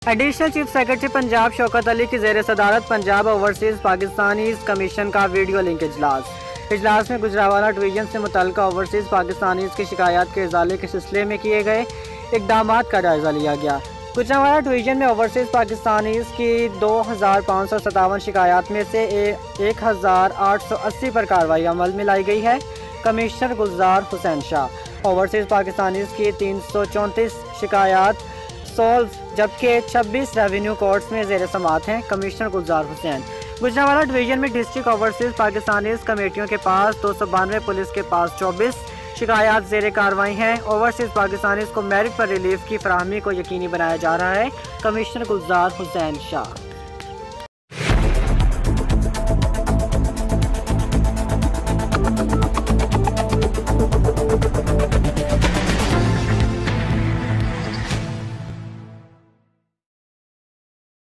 Additional chief secretary Punjab Shaukat Ali की ज़ेर सदारत पंजाब ओवरसीज़ पाकिस्तानी कमीशन का वीडियो लिंक इजलास में गुजरावाला डिवीज़न से मुतल्लिका ओवरसीज़ पाकिस्तानी की शिकायत के इजाले के सिलसिले में किए गए इक़दाम का जायज़ा लिया गया। गुजरावाला डिवीज़न में ओवरसीज़ पाकिस्तानी की 2557 शिकायत में से 1880 पर कार्रवाई अमल में लाई गई है। कमिश्नर गुलजार हुसैन शाह। ओवरसीज़ पाकिस्तानी की 334 शिकायत सॉल्व जबकि 26 रेवेन्यू कोर्ट्स में ज़ेर समात हैं। कमिश्नर गुलजार हुसैन। गुजरावाला डिवीज़न में डिस्ट्रिक्ट ओवरसीज़ पाकिस्तानी कमेटियों के पास 292, पुलिस के पास 24 शिकायत ज़ेर कार्रवाई हैं। ओवरसीज़ पाकिस्तानी को मेरिट पर रिलीफ की फराहमी को यकीनी बनाया जा रहा है। कमिश्नर गुलजार हुसैन शाह।